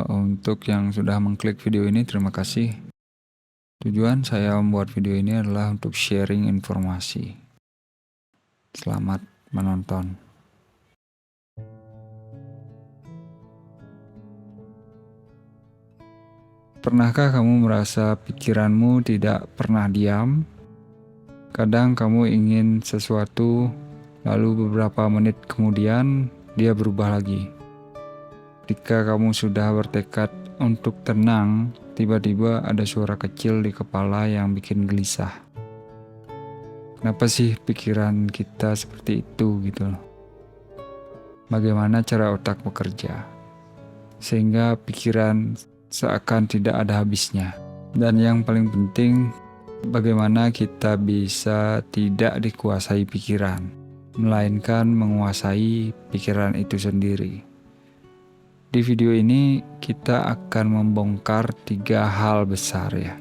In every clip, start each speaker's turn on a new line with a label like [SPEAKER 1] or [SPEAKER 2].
[SPEAKER 1] Untuk yang sudah mengklik video ini, terima kasih. Tujuan saya membuat video ini adalah untuk sharing informasi. Selamat menonton. Pernahkah kamu merasa pikiranmu tidak pernah diam? Kadang kamu ingin sesuatu, lalu beberapa menit kemudian dia berubah lagi. Ketika kamu sudah bertekad untuk tenang, tiba-tiba ada suara kecil di kepala yang bikin gelisah. Kenapa sih pikiran kita seperti itu gitu loh? Bagaimana cara otak bekerja? Sehingga pikiran seakan tidak ada habisnya. Dan yang paling penting, bagaimana kita bisa tidak dikuasai pikiran, melainkan menguasai pikiran itu sendiri. Di video ini kita akan membongkar 3 hal besar ya.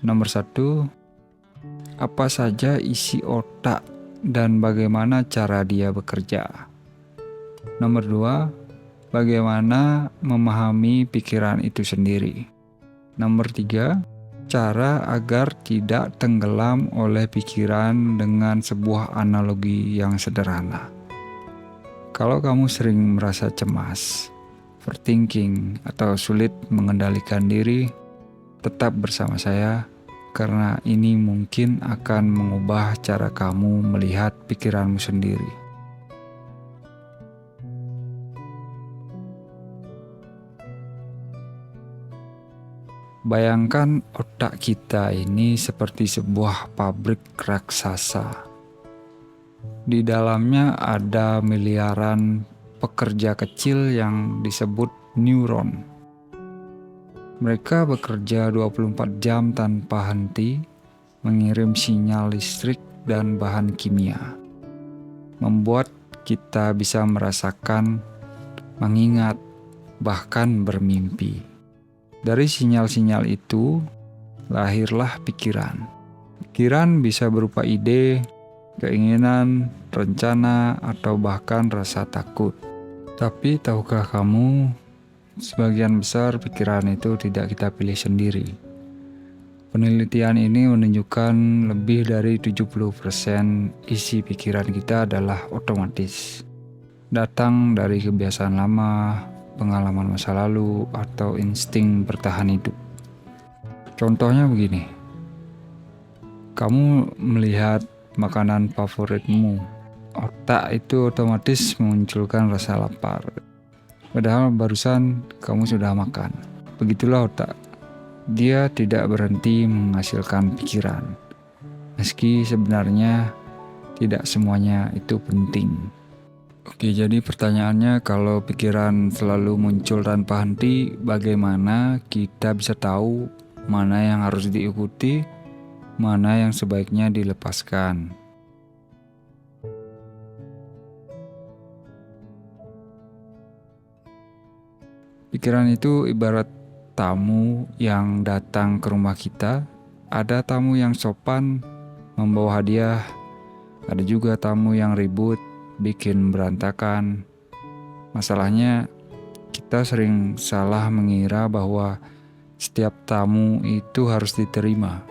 [SPEAKER 1] Nomor 1, apa saja isi otak dan bagaimana cara dia bekerja. Nomor 2, bagaimana memahami pikiran itu sendiri. Nomor 3, cara agar tidak tenggelam oleh pikiran dengan sebuah analogi yang sederhana. Kalau kamu sering merasa cemas, overthinking, atau sulit mengendalikan diri, tetap bersama saya karena ini mungkin akan mengubah cara kamu melihat pikiranmu sendiri. Bayangkan otak kita ini seperti sebuah pabrik raksasa. Di dalamnya ada miliaran pekerja kecil yang disebut neuron. Mereka bekerja 24 jam tanpa henti, mengirim sinyal listrik dan bahan kimia, membuat kita bisa merasakan, mengingat, bahkan bermimpi. Dari sinyal-sinyal itu, lahirlah pikiran. Pikiran bisa berupa ide, keinginan, rencana, atau bahkan rasa takut. Tapi tahukah kamu, sebagian besar pikiran itu tidak kita pilih sendiri. Penelitian ini menunjukkan lebih dari 70% isi pikiran kita adalah otomatis. Datang dari kebiasaan lama, pengalaman masa lalu, atau insting bertahan hidup. Contohnya begini, kamu melihat makanan favoritmu, otak itu otomatis memunculkan rasa lapar. Padahal barusan kamu sudah makan. Begitulah otak. Dia tidak berhenti menghasilkan pikiran. Meski sebenarnya tidak semuanya itu penting. Oke, jadi pertanyaannya, kalau pikiran selalu muncul tanpa henti, bagaimana kita bisa tahu mana yang harus diikuti, mana yang sebaiknya dilepaskan? Pikiran itu ibarat tamu yang datang ke rumah kita. Ada tamu yang sopan, membawa hadiah. Ada juga tamu yang ribut, bikin berantakan. Masalahnya, kita sering salah mengira bahwa setiap tamu itu harus diterima.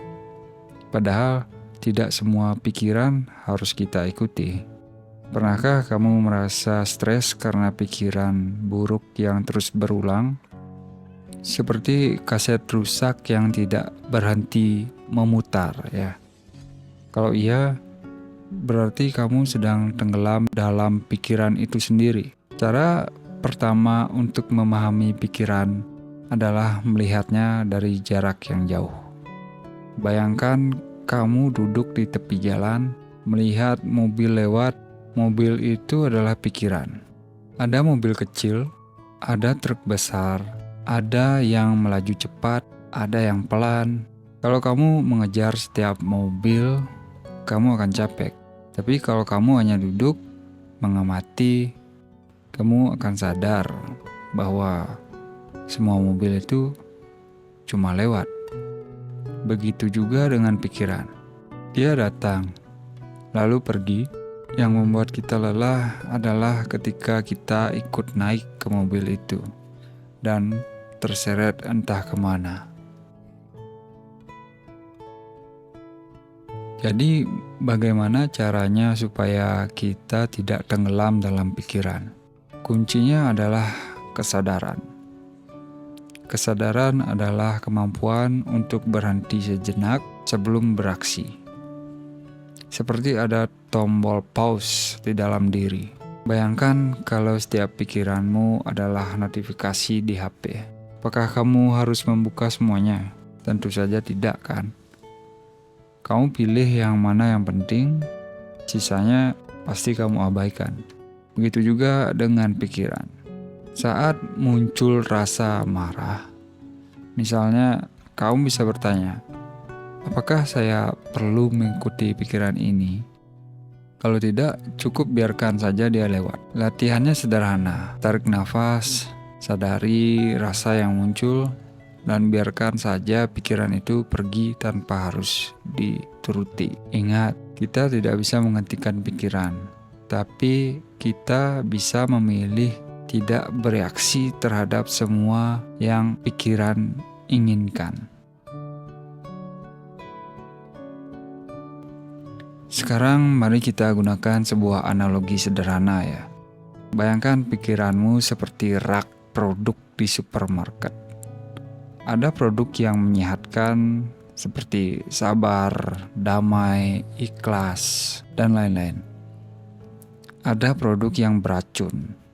[SPEAKER 1] Padahal tidak semua pikiran harus kita ikuti. Pernahkah kamu merasa stres karena pikiran buruk yang terus berulang? Seperti kaset rusak yang tidak berhenti memutar ya. Kalau iya, berarti kamu sedang tenggelam dalam pikiran itu sendiri. Cara pertama untuk memahami pikiran adalah melihatnya dari jarak yang jauh. Bayangkan kamu duduk di tepi jalan, melihat mobil lewat. Mobil itu adalah pikiran. Ada mobil kecil, ada truk besar, ada yang melaju cepat, ada yang pelan. Kalau kamu mengejar setiap mobil, kamu akan capek. Tapi kalau kamu hanya duduk, mengamati, kamu akan sadar bahwa semua mobil itu cuma lewat. Begitu juga dengan pikiran. Dia datang, lalu pergi. Yang membuat kita lelah adalah ketika kita ikut naik ke mobil itu. dan terseret entah kemana. Jadi bagaimana caranya supaya kita tidak tenggelam dalam pikiran? Kuncinya adalah kesadaran. Kesadaran adalah kemampuan untuk berhenti sejenak sebelum beraksi. Seperti ada tombol pause di dalam diri. Bayangkan kalau setiap pikiranmu adalah notifikasi di HP. Apakah kamu harus membuka semuanya? Tentu saja tidak, kan? Kamu pilih yang mana yang penting, sisanya pasti kamu abaikan. Begitu juga dengan pikiran. Saat muncul rasa marah, misalnya kamu bisa bertanya, apakah saya perlu mengikuti pikiran ini? Kalau tidak, cukup biarkan saja dia lewat. Latihannya sederhana, tarik nafas, sadari rasa yang muncul, dan biarkan saja pikiran itu pergi tanpa harus dituruti. Ingat, kita tidak bisa menghentikan pikiran, tapi kita bisa memilih tidak bereaksi terhadap semua yang pikiran inginkan. Sekarang mari kita gunakan sebuah analogi sederhana ya. Bayangkan pikiranmu seperti rak produk di supermarket. Ada produk yang menyehatkan seperti sabar, damai, ikhlas, dan lain-lain. Ada produk yang beracun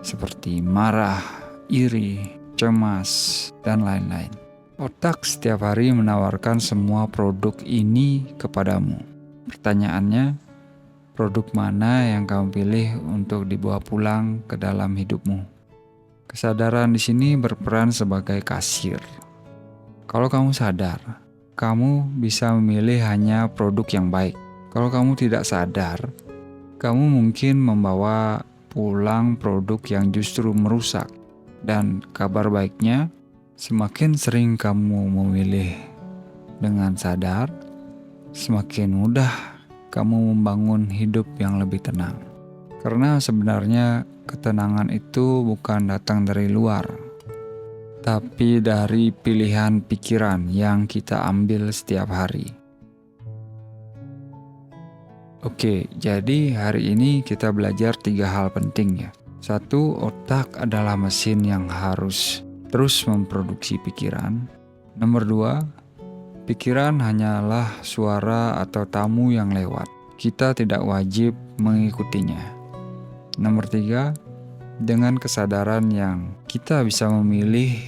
[SPEAKER 1] seperti marah, iri, cemas, dan lain-lain. Otak setiap hari menawarkan semua produk ini kepadamu. Pertanyaannya, produk mana yang kamu pilih untuk dibawa pulang ke dalam hidupmu? Kesadaran di sini berperan sebagai kasir. Kalau kamu sadar, kamu bisa memilih hanya produk yang baik. Kalau kamu tidak sadar, kamu mungkin membawa pulang produk yang justru merusak. Dan kabar baiknya, semakin sering kamu memilih dengan sadar, semakin mudah kamu membangun hidup yang lebih tenang. Karena sebenarnya ketenangan itu bukan datang dari luar, tapi dari pilihan pikiran yang kita ambil setiap hari. Oke, jadi hari ini kita belajar 3 hal penting ya. 1, otak adalah mesin yang harus terus memproduksi pikiran. Nomor 2, pikiran hanyalah suara atau tamu yang lewat. Kita tidak wajib mengikutinya. Nomor 3, dengan kesadaran yang kita bisa memilih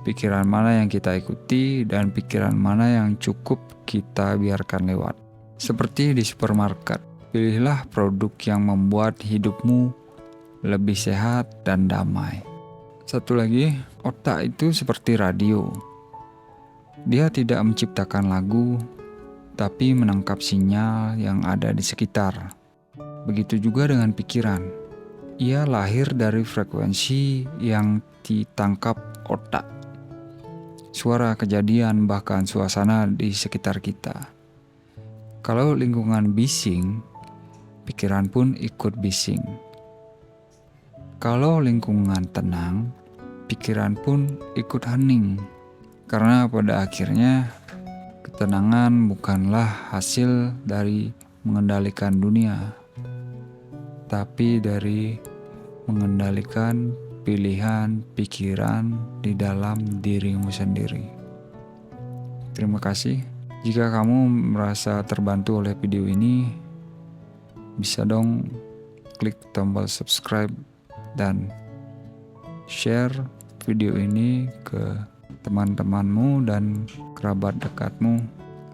[SPEAKER 1] pikiran mana yang kita ikuti dan pikiran mana yang cukup kita biarkan lewat. Seperti di supermarket, pilihlah produk yang membuat hidupmu lebih sehat dan damai. Satu lagi, otak itu seperti radio. Dia tidak menciptakan lagu, tapi menangkap sinyal yang ada di sekitar. Begitu juga dengan pikiran. Ia lahir dari frekuensi yang ditangkap otak. Suara kejadian bahkan suasana di sekitar kita. Kalau lingkungan bising, pikiran pun ikut bising. Kalau lingkungan tenang, pikiran pun ikut hening. Karena pada akhirnya, ketenangan bukanlah hasil dari mengendalikan dunia, tapi dari mengendalikan pilihan pikiran di dalam dirimu sendiri. Terima kasih. Jika kamu merasa terbantu oleh video ini, bisa dong klik tombol subscribe dan share video ini ke teman-temanmu dan kerabat dekatmu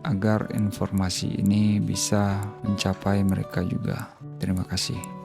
[SPEAKER 1] agar informasi ini bisa mencapai mereka juga. Terima kasih.